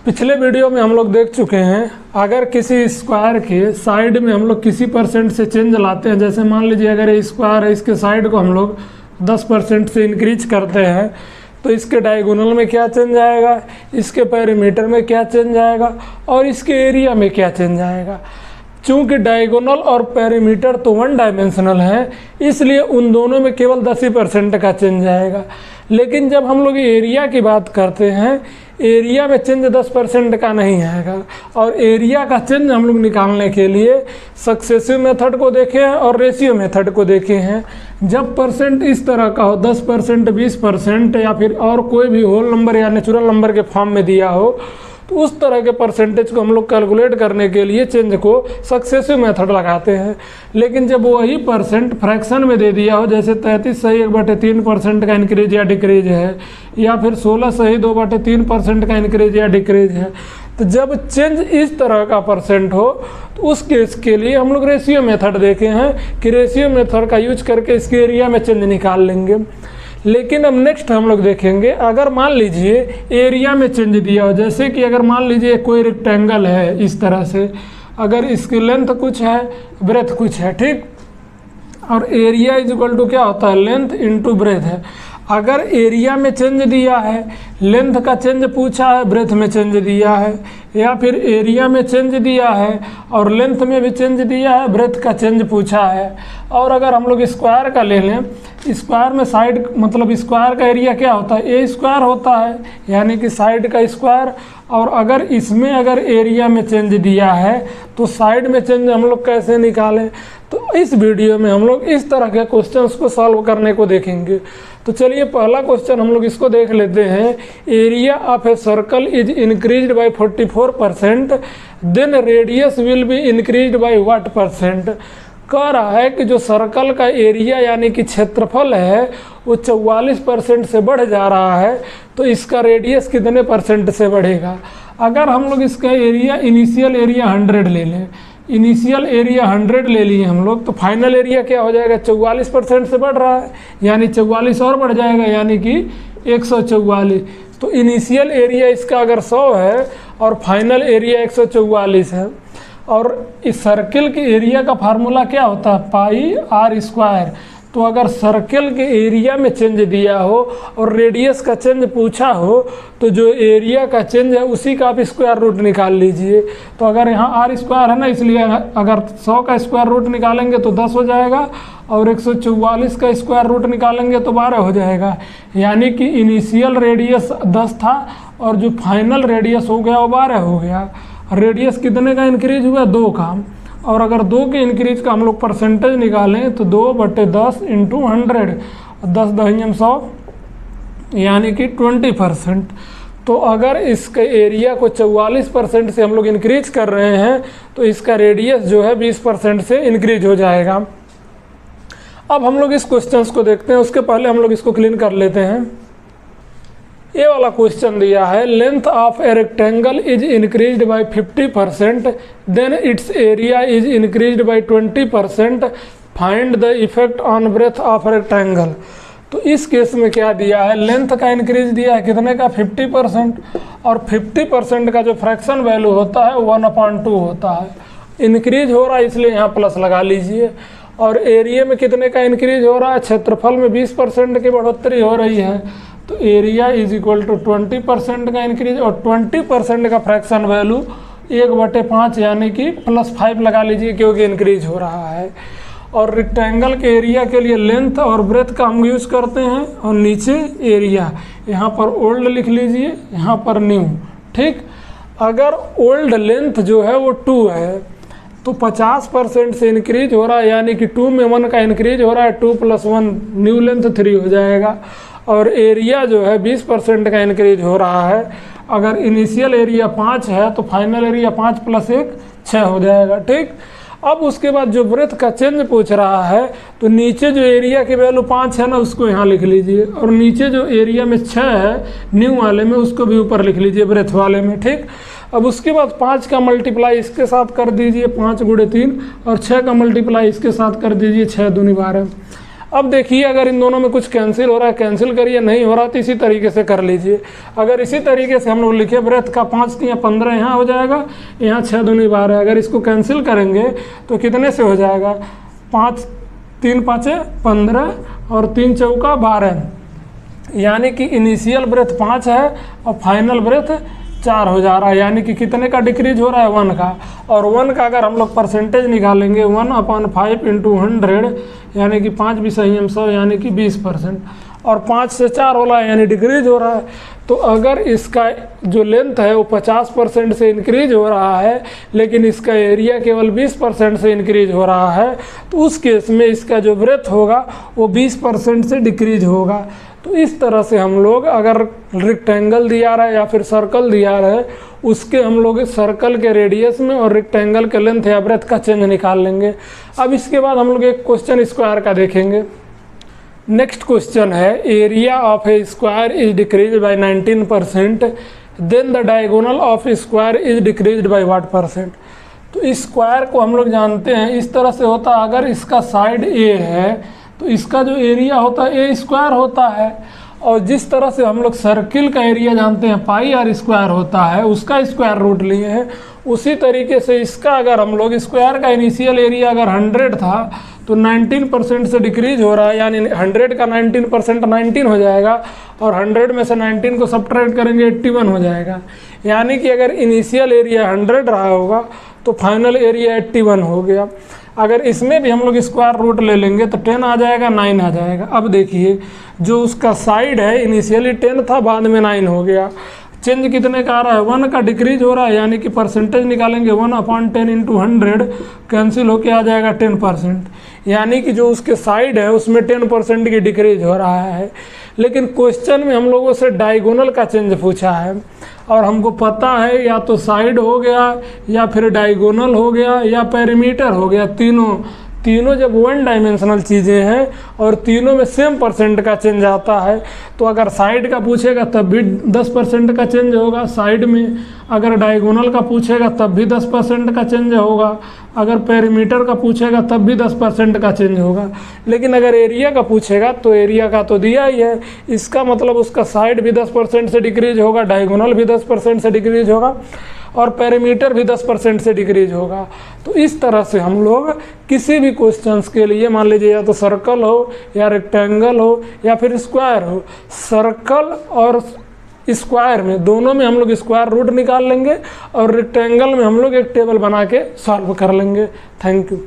पिछले वीडियो में हम लोग देख चुके हैं, अगर किसी स्क्वायर के साइड में हम लोग किसी परसेंट से चेंज लाते हैं, जैसे मान लीजिए अगर ये स्क्वायर है, इसके साइड को हम लोग 10% से इंक्रीज करते हैं तो इसके डायगोनल में क्या चेंज आएगा, इसके पेरीमीटर में क्या चेंज आएगा और इसके एरिया में क्या चेंज आएगा। चूँकि डायगोनल और पेरीमीटर तो वन डायमेंशनल है, इसलिए उन दोनों में केवल 10% का चेंज आएगा। लेकिन जब हम लोग एरिया की बात करते हैं, एरिया में चेंज 10% का नहीं आएगा। और एरिया का चेंज हम लोग निकालने के लिए सक्सेसिव मेथड को देखे हैं और रेशियो मेथड को देखे हैं। जब परसेंट इस तरह का हो, 10%, 20% या फिर और कोई भी होल नंबर या नेचुरल नंबर के फॉर्म में दिया हो, तो उस तरह के परसेंटेज को हम लोग कैलकुलेट करने के लिए चेंज को सक्सेसिव मेथड लगाते हैं। लेकिन जब वही परसेंट फ्रैक्शन में दे दिया हो, जैसे 33 सही 1/3% का इंक्रीज या डिक्रीज है, या फिर 16 सही 2/3% का इंक्रीज या डिक्रीज है, तो जब चेंज इस तरह का परसेंट हो तो उस केस के लिए हम लोग रेशियो मेथड देखे हैं कि रेशियो मेथड का यूज करके इसके एरिया में चेंज निकाल लेंगे। लेकिन अब नेक्स्ट हम लोग देखेंगे, अगर मान लीजिए एरिया में चेंज दिया हो, जैसे कि अगर मान लीजिए कोई रेक्टेंगल है इस तरह से, अगर इसकी लेंथ कुछ है, ब्रेथ कुछ है, ठीक, और एरिया इज इक्वल टू क्या होता है, लेंथ इंटू ब्रेथ है। अगर एरिया में चेंज दिया है, लेंथ का चेंज पूछा है, ब्रेथ में चेंज दिया है, या फिर एरिया में चेंज दिया है और लेंथ में भी चेंज दिया है, ब्रेथ का चेंज पूछा है। और अगर हम लोग स्क्वायर का ले लें, स्क्वायर में साइड मतलब स्क्वायर का एरिया क्या होता है, ए स्क्वायर होता है, यानी कि साइड का स्क्वायर। और अगर इसमें अगर एरिया में चेंज दिया है तो साइड में चेंज हम लोग कैसे निकालें, तो इस वीडियो में हम लोग इस तरह के क्वेश्चंस को सॉल्व करने को देखेंगे। तो चलिए पहला क्वेश्चन हम लोग इसको देख लेते हैं। Area of a circle is increased by 44%, then radius will be increased by what percent. कह रहा है कि जो सर्कल का एरिया यानी कि क्षेत्रफल है वो 44% से बढ़ जा रहा है, तो इसका रेडियस कितने परसेंट से बढ़ेगा। अगर हम लोग इसका एरिया इनिशियल एरिया 100 ले लें, इनिशियल एरिया 100 ले लिए हम लोग, तो फाइनल एरिया क्या हो जाएगा, 44% से बढ़ रहा है, यानी 44 और बढ़ जाएगा, यानी कि 144। तो इनिशियल एरिया इसका अगर 100 है और फाइनल एरिया 144 है। और इस सर्किल के एरिया का फार्मूला क्या होता है, पाई आर स्क्वायर। तो अगर सर्किल के एरिया में चेंज दिया हो और रेडियस का चेंज पूछा हो, तो जो एरिया का चेंज है उसी का आप स्क्वायर रूट निकाल लीजिए। तो अगर यहाँ आर स्क्वायर है ना, इसलिए अगर 100 का स्क्वायर रूट निकालेंगे तो 10 हो जाएगा, और 144 का स्क्वायर रूट निकालेंगे तो 12 हो जाएगा। यानी कि इनिशियल रेडियस 10 था और जो फाइनल रेडियस हो गया वो 12 हो गया। रेडियस कितने का इंक्रीज हुआ, 2 का। और अगर 2 के इंक्रीज का हम लोग परसेंटेज निकालें तो 2/10 इंटू 100, 10 दहियम 100, यानी कि 20%। तो अगर इसके एरिया को 44% से हम लोग इंक्रीज कर रहे हैं तो इसका रेडियस जो है 20% से इंक्रीज हो जाएगा। अब हम लोग इस क्वेश्चन को देखते हैं, उसके पहले हम लोग इसको क्लीन कर लेते हैं। ये वाला क्वेश्चन दिया है, length of a rectangle is increased by 50%, then its area is increased by 20%, find the effect on breadth of rectangle. तो इस केस में क्या दिया है, लेंथ का इंक्रीज दिया है कितने का, 50%, और 50% का जो फ्रैक्शन वैल्यू होता है 1/2 होता है। इंक्रीज हो रहा है इसलिए यहाँ प्लस लगा लीजिए। और एरिया में कितने का इंक्रीज हो रहा है, क्षेत्रफल में 20% की बढ़ोतरी हो रही है, तो एरिया इज इक्वल टू 20% का इंक्रीज, और 20% का फ्रैक्शन वैल्यू 1/5 यानी कि +5 लगा लीजिए क्योंकि इंक्रीज हो रहा है। और रेक्टेंगल के एरिया के लिए लेंथ और ब्रेथ का हम यूज करते हैं, और नीचे एरिया, यहाँ पर ओल्ड लिख लीजिए, यहाँ पर न्यू, ठीक। अगर ओल्ड लेंथ जो है वो 2 है तो 50% से इंक्रीज हो रहा है, यानी कि 2 में 1 का इंक्रीज हो रहा है, 2 + 1 न्यू लेंथ 3 हो जाएगा। और एरिया जो है 20% का इंक्रीज हो रहा है। अगर इनिशियल एरिया 5 है तो फाइनल एरिया 5 + 1 6 हो जाएगा, ठीक। अब उसके बाद जो ब्रेथ का चेंज पूछ रहा है, तो नीचे जो एरिया की वैल्यू 5 है ना, उसको यहाँ लिख लीजिए, और नीचे जो एरिया में 6 है न्यू वाले में, उसको भी ऊपर लिख लीजिए ब्रेथ वाले में, ठीक। अब उसके बाद 5 का मल्टीप्लाई इसके साथ कर दीजिए, 5 × 3, और 6 का मल्टीप्लाई इसके साथ कर दीजिए, 6 दूनी 12। अब देखिए अगर इन दोनों में कुछ कैंसिल हो रहा है कैंसिल करिए, नहीं हो रहा तो इसी तरीके से कर लीजिए। अगर इसी तरीके से हम लोग लिखे ब्रेथ का 5 3 15 यहाँ हो जाएगा, यहाँ 6 दूनी 12। अगर इसको कैंसिल करेंगे तो कितने से हो जाएगा, 5 3 5 15 और 3 चौका 12, यानी कि इनिशियल ब्रेथ 5 है और फाइनल ब्रेथ 4 हो जा रहा है। यानी कि कितने का डिक्रीज हो रहा है, 1 का। और 1 का अगर हम लोग परसेंटेज निकालेंगे 1/5 × 100, यानी कि 5 भी सही 100, यानी कि 20%। और 5 से 4 हो रहा है यानी डिक्रीज हो रहा है। तो अगर इसका जो लेंथ है वो 50% से इंक्रीज हो रहा है लेकिन इसका एरिया केवल 20% से इंक्रीज हो रहा है, तो उस केस में इसका जो ब्रेथ होगा वो 20% से डिक्रीज होगा। तो इस तरह से हम लोग अगर रेक्टेंगल दिया रहा है या फिर सर्कल दिया रहा है, उसके हम लोग सर्कल के रेडियस में और रेक्टेंगल के लेंथ या ब्रेथ का चेंज निकाल लेंगे। अब इसके बाद हम लोग एक क्वेश्चन स्क्वायर का देखेंगे। नेक्स्ट क्वेश्चन है, area of a square is decrease by 19%, then the diagonal of square is decrease by what %। तो स्क्वायर को हम लोग जानते हैं इस तरह से होता है, अगर इसका साइड ए है तो इसका जो एरिया होता है ए स्क्वायर होता है। और जिस तरह से हम लोग सर्किल का एरिया जानते हैं πr² होता है, उसका स्क्वायर रूट लिए हैं, उसी तरीके से इसका अगर हम लोग स्क्वायर का इनिशियल एरिया अगर 100 था तो 19% से डिक्रीज हो रहा है, यानी 100 का 19% 19 हो जाएगा और 100 में से 19 को सब्ट्रैक्ट करेंगे 81 हो जाएगा। यानी कि अगर इनिशियल एरिया 100 रहा होगा तो फाइनल एरिया 81 हो गया। अगर इसमें भी हम लोग स्क्वायर रूट ले लेंगे तो 10 आ जाएगा, 9 आ जाएगा। अब देखिए जो उसका साइड है इनिशियली 10 था, बाद में 9 हो गया। चेंज कितने का आ रहा है, 1 का डिक्रीज हो रहा है, यानी कि परसेंटेज निकालेंगे 1/10 × 100 कैंसिल होके आ जाएगा 10%, यानी कि जो उसके साइड है उसमें 10% की डिक्रीज हो रहा है। लेकिन क्वेश्चन में हम लोगों से डायगोनल का चेंज पूछा है और हमको पता है या तो साइड हो गया या फिर डायगोनल हो गया या पेरीमीटर हो गया। तीनों जब 1 डायमेंशनल चीज़ें हैं और तीनों में सेम % का चेंज आता है, तो अगर साइड का पूछेगा तब भी 10% का चेंज होगा साइड में, अगर डायगोनल का पूछेगा तब भी 10% का चेंज होगा, अगर पेरीमीटर का पूछेगा तब भी 10% का चेंज होगा। लेकिन अगर एरिया का पूछेगा तो एरिया का तो दिया ही है, इसका मतलब उसका साइड भी 10% से डिक्रीज होगा, डायगोनल भी 10% से डिक्रीज होगा और पेरीमीटर भी 10% से डिक्रीज होगा। तो इस तरह से हम लोग किसी भी क्वेश्चंस के लिए, मान लीजिए या तो सर्कल हो या रेक्टेंगल हो या फिर स्क्वायर हो, सर्कल और स्क्वायर में दोनों में हम लोग स्क्वायर रूट निकाल लेंगे और रेक्टेंगल में हम लोग एक टेबल बना के सॉल्व कर लेंगे। Thank you.